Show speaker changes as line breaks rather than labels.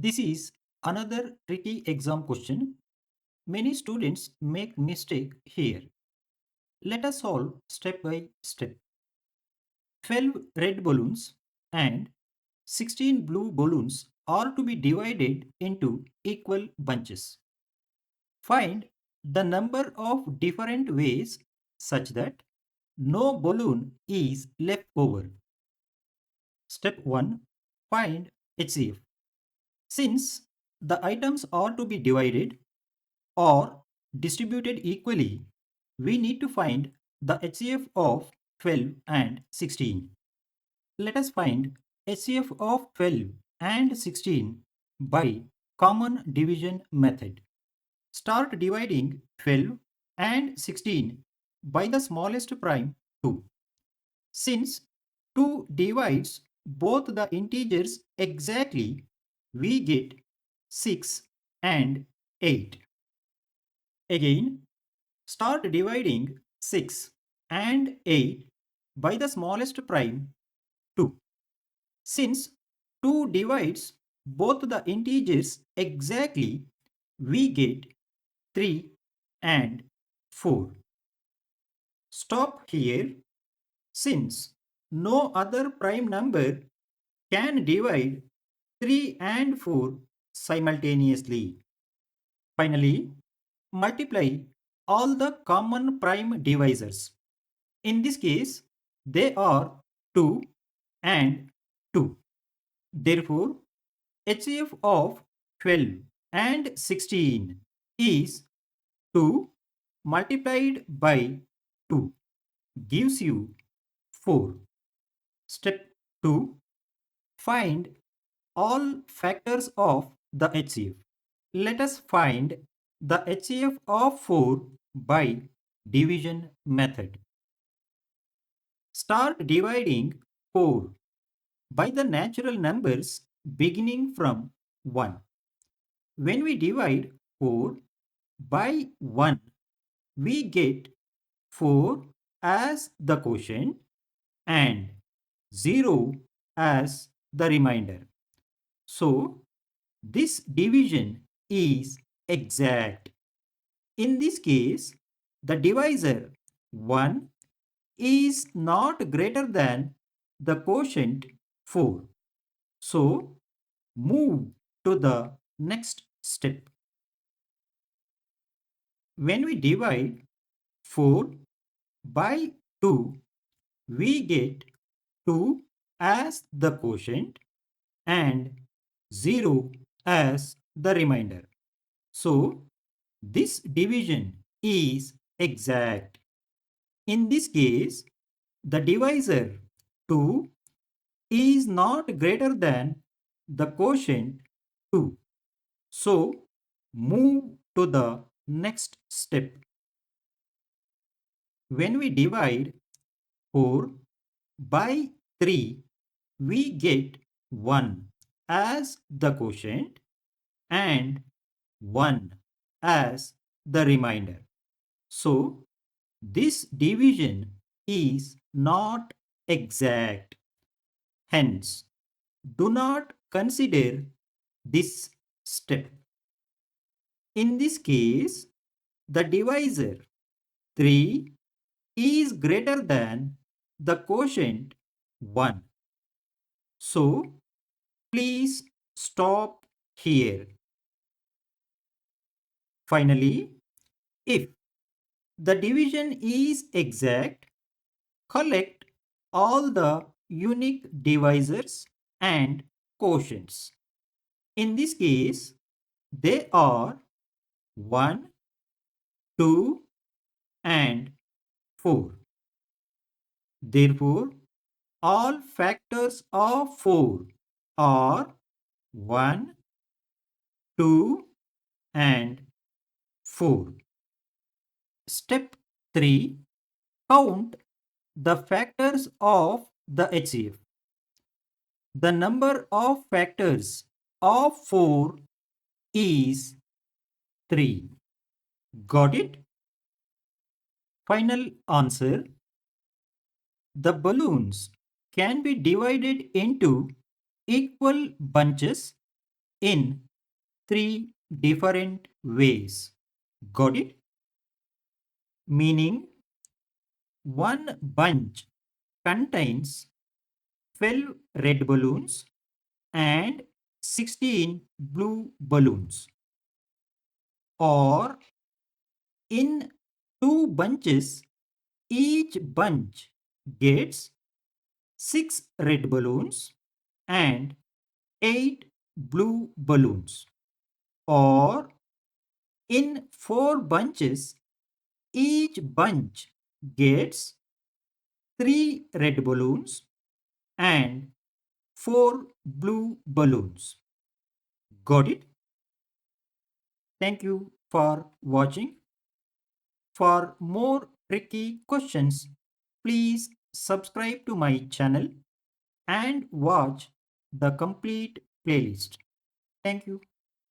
This is another tricky exam question. Many students make mistake here. Let us solve step by step. 12 red balloons and 16 blue balloons are to be divided into equal bunches. Find the number of different ways such that no balloon is left over. Step 1. Find HCF. Since the items are to be divided or distributed equally, we need to find the HCF of 12 and 16. Let us find HCF of 12 and 16 by common division method. Start dividing 12 and 16 by the smallest prime 2. Since 2 divides both the integers exactly, we get 6 and 8. Again, start dividing 6 and 8 by the smallest prime 2. Since 2 divides both the integers exactly, we get 3 and 4. Stop here since no other prime number can divide 3 and 4 simultaneously. Finally, multiply all the common prime divisors. In this case, they are 2 and 2. Therefore, HCF of 12 and 16 is 2 multiplied by 2 gives you 4. Step 2. Find all factors of the HCF. Let us find the HCF of 4 by division method. Start dividing 4 by the natural numbers beginning from 1. When we divide 4 by 1, we get 4 as the quotient and 0 as the remainder. So, this division is exact. In this case, the divisor 1 is not greater than the quotient 4. So, move to the next step. When we divide 4 by 2, we get 2 as the quotient and 0 as the remainder. So, this division is exact. In this case, the divisor 2 is not greater than the quotient 2. So, move to the next step. When we divide 4 by 3, we get 1 as the quotient and 1 as the remainder. So, this division is not exact. Hence, do not consider this step. In this case, the divisor 3 is greater than the quotient 1. So, please stop here. Finally, if the division is exact, collect all the unique divisors and quotients. In this case, they are 1, 2, and 4. Therefore, all factors of 4 are 1, 2, and 4. Step 3. Count the factors of the HCF. The number of factors of 4 is 3. Got it? Final answer. The balloons can be divided into equal bunches in three different ways. Got it? Meaning, one bunch contains 12 red balloons and 16 blue balloons. Or in two bunches, each bunch gets 6 red balloons and 8 blue balloons. Or in four bunches, each bunch gets 3 red balloons and 4 blue balloons. Got it? Thank you for watching. For more tricky questions, please subscribe to my channel and watch the complete playlist. Thank you.